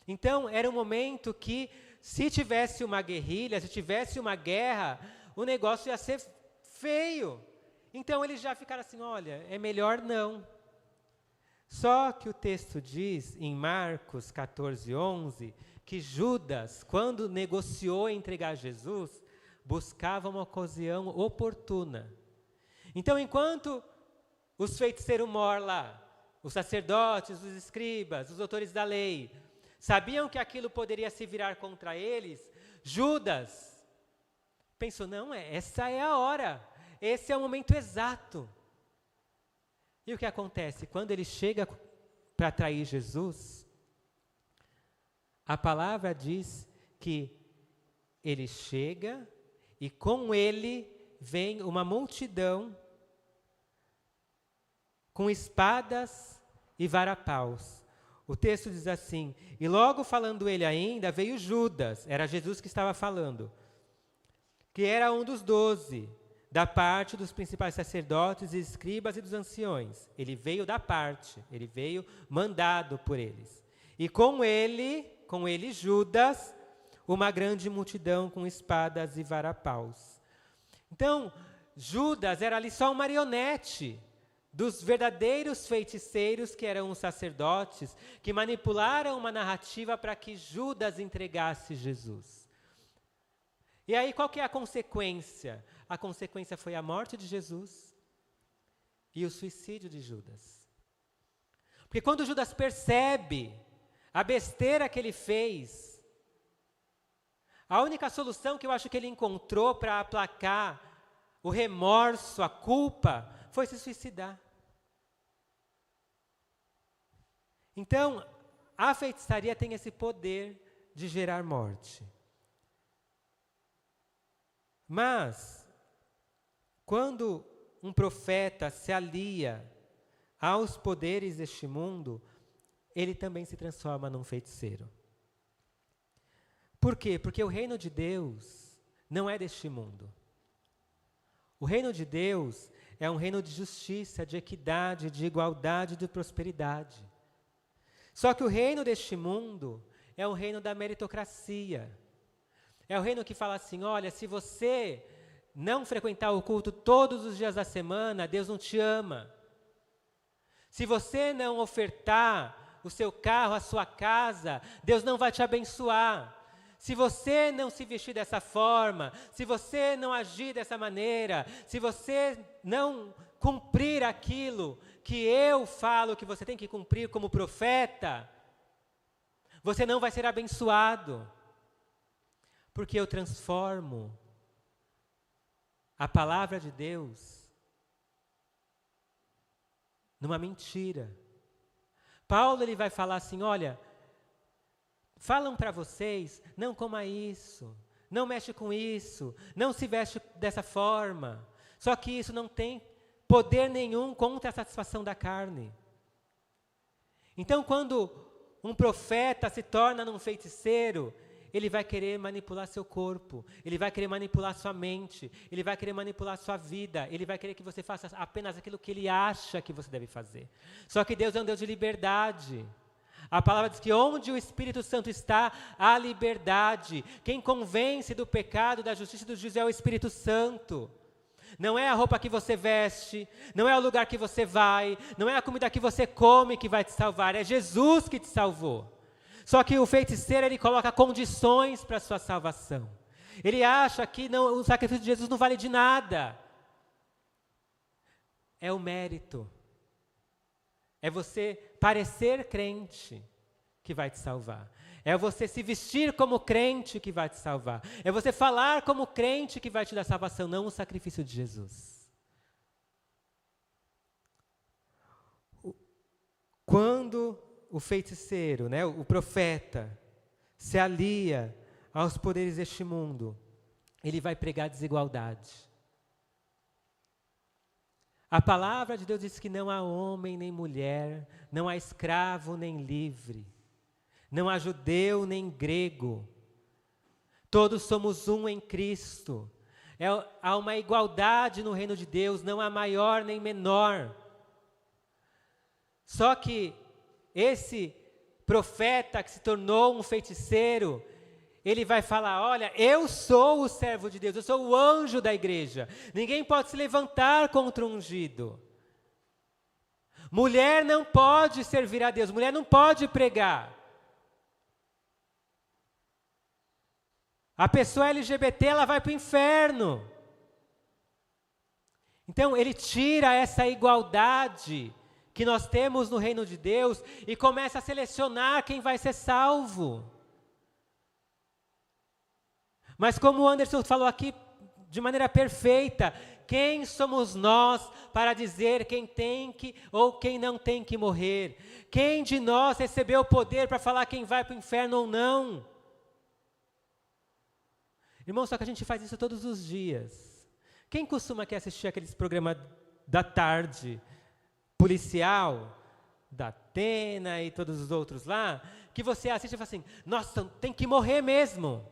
Então, era um momento que, se tivesse uma guerrilha, se tivesse uma guerra, o negócio ia ser feio. Então eles já ficaram assim, olha, é melhor não. Só que o texto diz, em Marcos 14:11, que Judas, quando negociou entregar Jesus, buscava uma ocasião oportuna. Então, enquanto os feiticeiros mor lá, os sacerdotes, os escribas, os doutores da lei, sabiam que aquilo poderia se virar contra eles, Judas pensou, não, essa é a hora, esse é o momento exato. E o que acontece? Quando ele chega para trair Jesus, a palavra diz que ele chega e com ele vem uma multidão com espadas e varapaus. O texto diz assim, e logo falando ele ainda, veio Judas, era Jesus que estava falando, que era um dos 12, da parte dos principais sacerdotes e escribas e dos anciões. Ele veio da parte, ele veio mandado por eles. E com ele Judas, uma grande multidão com espadas e varapaus. Então, Judas era ali só um marionete dos verdadeiros feiticeiros, que eram os sacerdotes, que manipularam uma narrativa para que Judas entregasse Jesus. E aí, qual que é a consequência? A consequência foi a morte de Jesus e o suicídio de Judas. Porque quando Judas percebe a besteira que ele fez, a única solução que eu acho que ele encontrou para aplacar o remorso, a culpa, foi se suicidar. Então, a feitiçaria tem esse poder de gerar morte. Mas, quando um profeta se alia aos poderes deste mundo, ele também se transforma num feiticeiro. Por quê? Porque o reino de Deus não é deste mundo. O reino de Deus é um reino de justiça, de equidade, de igualdade e de prosperidade. Só que o reino deste mundo é um reino da meritocracia. É o reino que fala assim, olha, se você não frequentar o culto todos os dias da semana, Deus não te ama. Se você não ofertar o seu carro, a sua casa, Deus não vai te abençoar. Se você não se vestir dessa forma, se você não agir dessa maneira, se você não cumprir aquilo que eu falo que você tem que cumprir como profeta, você não vai ser abençoado. Porque eu transformo a palavra de Deus numa mentira. Paulo ele vai falar assim, olha, falam para vocês, não coma isso, não mexe com isso, não se veste dessa forma. Só que isso não tem poder nenhum contra a satisfação da carne. Então, quando um profeta se torna um feiticeiro, ele vai querer manipular seu corpo, ele vai querer manipular sua mente, ele vai querer manipular sua vida, ele vai querer que você faça apenas aquilo que ele acha que você deve fazer. Só que Deus é um Deus de liberdade. A palavra diz que onde o Espírito Santo está, há liberdade. Quem convence do pecado, da justiça e do juízo é o Espírito Santo. Não é a roupa que você veste, não é o lugar que você vai, não é a comida que você come que vai te salvar, é Jesus que te salvou. Só que o feiticeiro, ele coloca condições para a sua salvação. Ele acha que o sacrifício de Jesus não vale de nada. É o mérito. É você parecer crente que vai te salvar. É você se vestir como crente que vai te salvar. É você falar como crente que vai te dar salvação, não o sacrifício de Jesus. Quando o feiticeiro, né, o profeta, se alia aos poderes deste mundo, ele vai pregar desigualdade. A palavra de Deus diz que não há homem nem mulher, não há escravo nem livre, não há judeu nem grego, todos somos um em Cristo. Há uma igualdade no reino de Deus, não há maior nem menor. Só que esse profeta que se tornou um feiticeiro, ele vai falar, olha, eu sou o servo de Deus, eu sou o anjo da igreja. Ninguém pode se levantar contra o ungido. Mulher não pode servir a Deus, mulher não pode pregar. A pessoa LGBT, ela vai para o inferno. Então, ele tira essa igualdade que nós temos no reino de Deus e começa a selecionar quem vai ser salvo. Mas como o Anderson falou aqui de maneira perfeita, quem somos nós para dizer quem tem que ou quem não tem que morrer? Quem de nós recebeu o poder para falar quem vai para o inferno ou não? Irmão, só que a gente faz isso todos os dias. Quem costuma aqui assistir aqueles programas da tarde, policial, da Atena e todos os outros lá, que você assiste e fala assim, nossa, tem que morrer mesmo.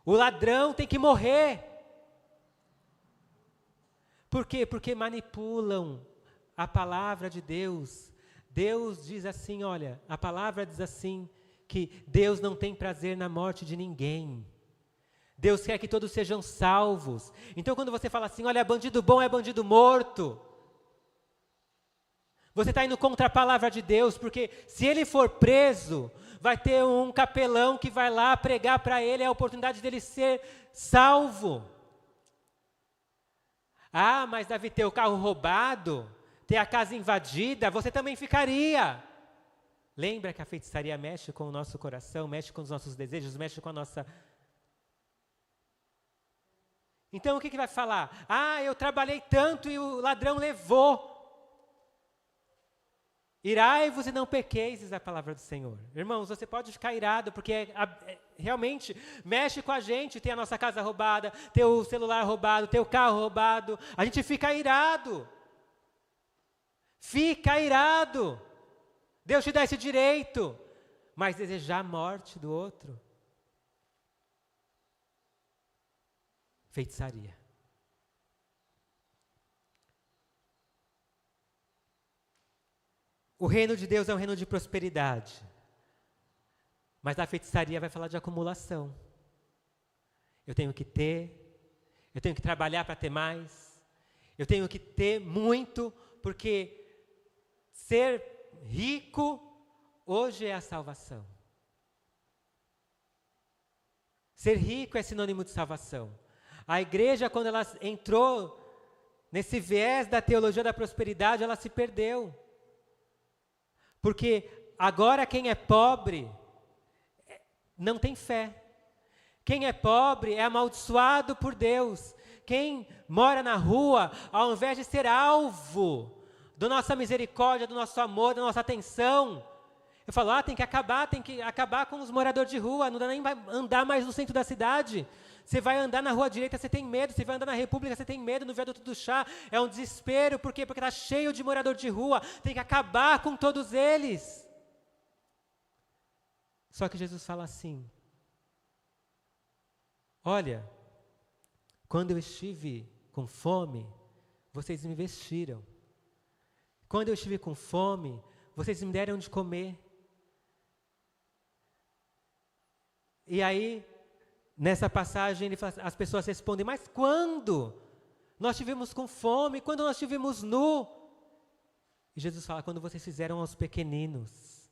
O ladrão tem que morrer. Por quê? Porque manipulam a palavra de Deus. Deus diz assim, olha, a palavra diz assim, que Deus não tem prazer na morte de ninguém. Deus quer que todos sejam salvos. Então quando você fala assim, olha, bandido bom é bandido morto, você está indo contra a palavra de Deus, porque se ele for preso, vai ter um capelão que vai lá pregar para ele a oportunidade dele ser salvo. Ah, mas deve ter o carro roubado, ter a casa invadida, você também ficaria. Lembra que a feitiçaria mexe com o nosso coração, mexe com os nossos desejos, mexe com a nossa... Então o que vai falar? Ah, eu trabalhei tanto e o ladrão levou. Irai-vos e não pequeis, diz a palavra do Senhor. Irmãos, você pode ficar irado, porque realmente mexe com a gente, tem a nossa casa roubada, tem o celular roubado, tem o carro roubado, a gente fica irado. Fica irado. Deus te dá esse direito, mas desejar a morte do outro, feitiçaria. O reino de Deus é um reino de prosperidade. Mas a feitiçaria vai falar de acumulação. Eu tenho que ter, eu tenho que trabalhar para ter mais, eu tenho que ter muito, porque ser rico hoje é a salvação. Ser rico é sinônimo de salvação. A igreja, quando ela entrou nesse viés da teologia da prosperidade, ela se perdeu. Porque agora quem é pobre não tem fé. Quem é pobre é amaldiçoado por Deus. Quem mora na rua, ao invés de ser alvo da nossa misericórdia, do nosso amor, da nossa atenção, eu falo, tem que acabar com os moradores de rua, não dá nem andar mais no centro da cidade. Você vai andar na rua direita, você tem medo. Você vai andar na República, você tem medo. No viaduto do chá, é um desespero. Por quê? Porque está cheio de morador de rua. Tem que acabar com todos eles. Só que Jesus fala assim, olha, quando eu estive com fome, vocês me vestiram. Quando eu estive com fome, vocês me deram de comer. E aí, nessa passagem, as pessoas respondem, mas quando nós estivemos com fome, quando nós estivemos nu? E Jesus fala, quando vocês fizeram aos pequeninos.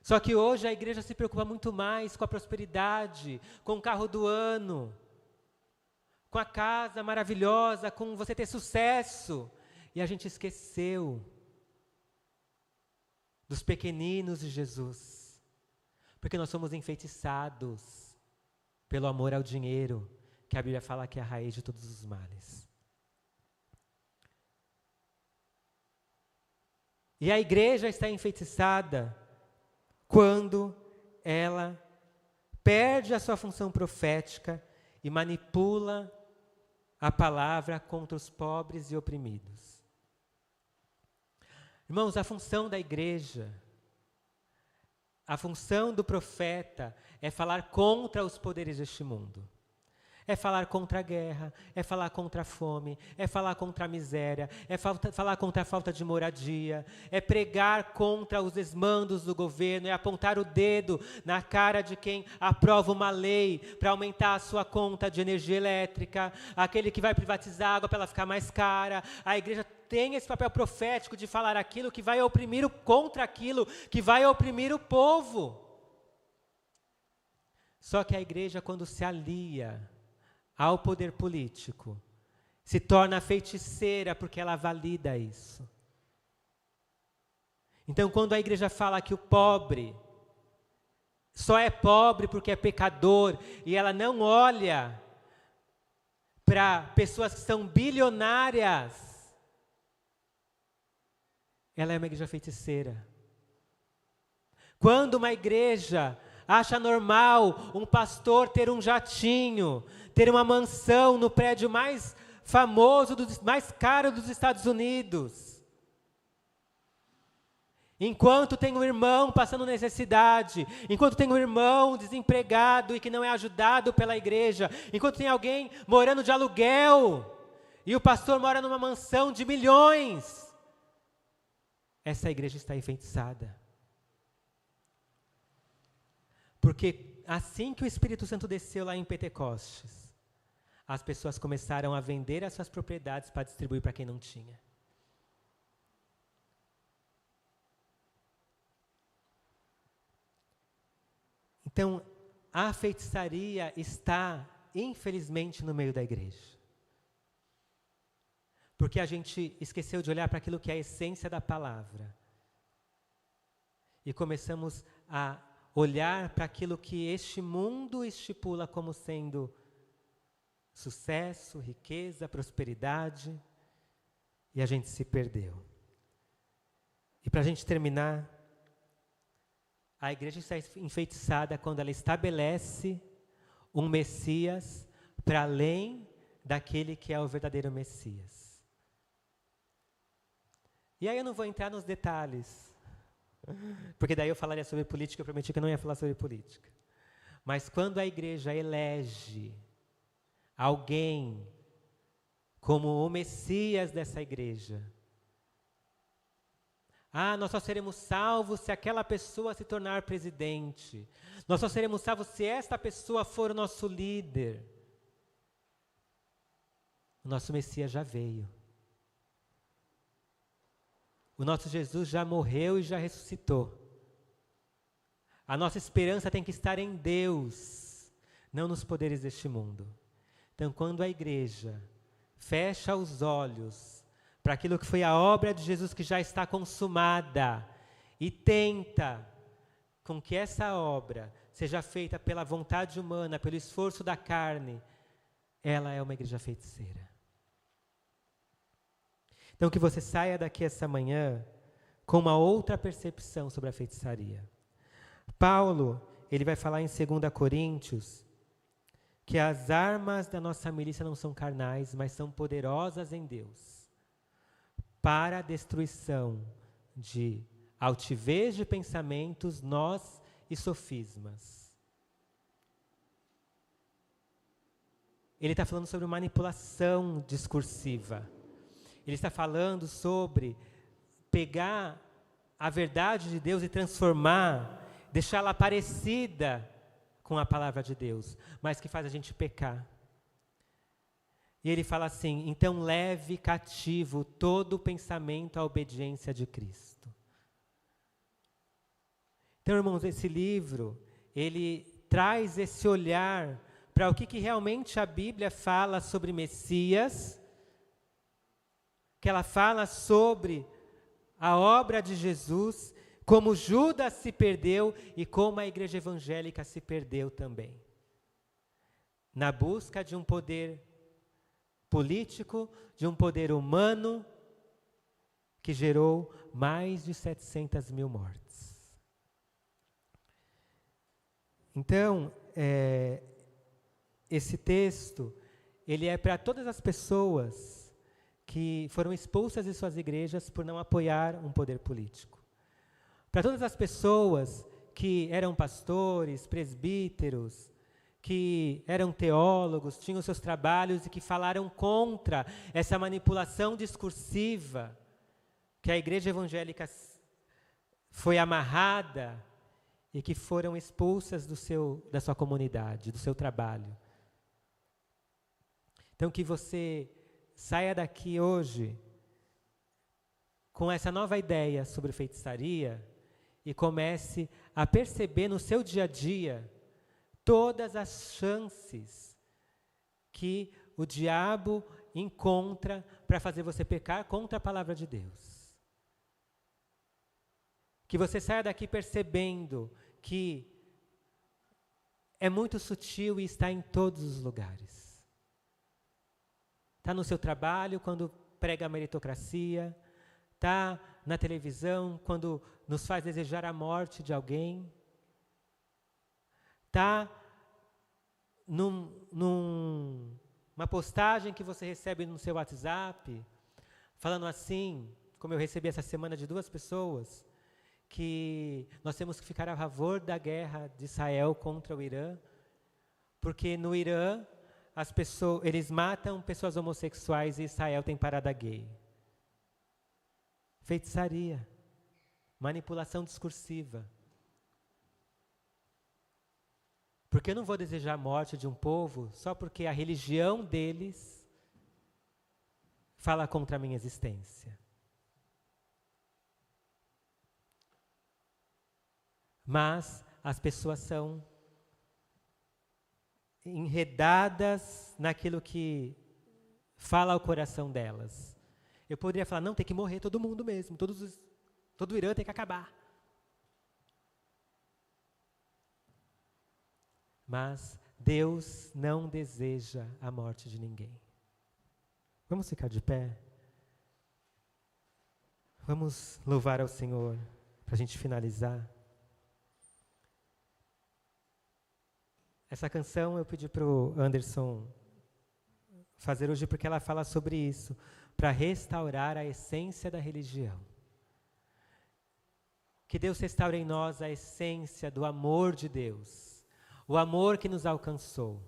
Só que hoje a igreja se preocupa muito mais com a prosperidade, com o carro do ano, com a casa maravilhosa, com você ter sucesso. E a gente esqueceu dos pequeninos de Jesus. Porque nós somos enfeitiçados pelo amor ao dinheiro, que a Bíblia fala que é a raiz de todos os males. E a igreja está enfeitiçada quando ela perde a sua função profética e manipula a palavra contra os pobres e oprimidos. Irmãos, a função da igreja, a função do profeta é falar contra os poderes deste mundo. É falar contra a guerra, é falar contra a fome, é falar contra a miséria, é falar contra a falta de moradia, é pregar contra os desmandos do governo, é apontar o dedo na cara de quem aprova uma lei para aumentar a sua conta de energia elétrica, aquele que vai privatizar a água para ela ficar mais cara. A igreja tem esse papel profético de falar aquilo que vai oprimir contra aquilo que vai oprimir o povo. Só que a igreja, quando se alia ao poder político, se torna feiticeira porque ela valida isso. Então, quando a igreja fala que o pobre só é pobre porque é pecador, e ela não olha para pessoas que são bilionárias, ela é uma igreja feiticeira. Quando uma igreja acha normal um pastor ter um jatinho, ter uma mansão no prédio mais famoso, mais caro dos Estados Unidos, enquanto tem um irmão passando necessidade, enquanto tem um irmão desempregado e que não é ajudado pela igreja, enquanto tem alguém morando de aluguel e o pastor mora numa mansão de milhões, essa igreja está enfeitiçada. Porque assim que o Espírito Santo desceu lá em Pentecostes, as pessoas começaram a vender as suas propriedades para distribuir para quem não tinha. Então, a feitiçaria está, infelizmente, no meio da igreja. Porque a gente esqueceu de olhar para aquilo que é a essência da palavra. E começamos a olhar para aquilo que este mundo estipula como sendo sucesso, riqueza, prosperidade, e a gente se perdeu. E para a gente terminar, a igreja está enfeitiçada quando ela estabelece um Messias para além daquele que é o verdadeiro Messias. E aí eu não vou entrar nos detalhes, porque daí eu falaria sobre política, eu prometi que eu não ia falar sobre política. Mas quando a igreja elege alguém como o Messias dessa igreja, nós só seremos salvos se aquela pessoa se tornar presidente. Nós só seremos salvos se esta pessoa for o nosso líder. O nosso Messias já veio. O nosso Jesus já morreu e já ressuscitou. A nossa esperança tem que estar em Deus, não nos poderes deste mundo. Então, quando a igreja fecha os olhos para aquilo que foi a obra de Jesus que já está consumada e tenta com que essa obra seja feita pela vontade humana, pelo esforço da carne, ela é uma igreja feiticeira. Então, que você saia daqui essa manhã com uma outra percepção sobre a feitiçaria. Paulo, ele vai falar em 2 Coríntios que as armas da nossa milícia não são carnais, mas são poderosas em Deus, para a destruição de altivez de pensamentos, nós e sofismas. Ele está falando sobre manipulação discursiva. Ele está falando sobre pegar a verdade de Deus e transformar, deixá-la parecida com a palavra de Deus, mas que faz a gente pecar. E ele fala assim: então leve cativo todo o pensamento à obediência de Cristo. Então, irmãos, esse livro, ele traz esse olhar para o que realmente a Bíblia fala sobre Messias, que ela fala sobre a obra de Jesus, como Judas se perdeu e como a igreja evangélica se perdeu também. Na busca de um poder político, de um poder humano, que gerou mais de 700 mil mortes. Então, esse texto, ele é para todas as pessoas que foram expulsas de suas igrejas por não apoiar um poder político. Para todas as pessoas que eram pastores, presbíteros, que eram teólogos, tinham seus trabalhos e que falaram contra essa manipulação discursiva que a igreja evangélica foi amarrada e que foram expulsas da sua comunidade, do seu trabalho. Então, que você saia daqui hoje com essa nova ideia sobre feitiçaria e comece a perceber no seu dia a dia todas as chances que o diabo encontra para fazer você pecar contra a palavra de Deus. Que você saia daqui percebendo que é muito sutil e está em todos os lugares. Está no seu trabalho, quando prega a meritocracia. Está na televisão, quando nos faz desejar a morte de alguém. Está numa postagem que você recebe no seu WhatsApp, falando assim, como eu recebi essa semana de 2 pessoas, que nós temos que ficar a favor da guerra de Israel contra o Irã, porque no Irã eles matam pessoas homossexuais e Israel tem parada gay. Feitiçaria, manipulação discursiva. Porque eu não vou desejar a morte de um povo só porque a religião deles fala contra a minha existência. Mas as pessoas são enredadas naquilo que fala ao coração delas. Eu poderia falar, não, tem que morrer todo mundo mesmo, todo o Irã tem que acabar. Mas Deus não deseja a morte de ninguém. Vamos ficar de pé? Vamos louvar ao Senhor para a gente finalizar. Essa canção eu pedi para o Anderson fazer hoje porque ela fala sobre isso, para restaurar a essência da religião. Que Deus restaure em nós a essência do amor de Deus, o amor que nos alcançou.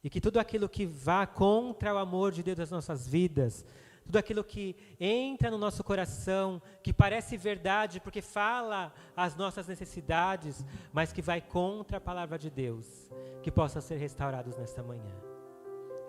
E que tudo aquilo que vá contra o amor de Deus nas nossas vidas, tudo aquilo que entra no nosso coração, que parece verdade porque fala as nossas necessidades, mas que vai contra a palavra de Deus, que possa ser restaurados nesta manhã.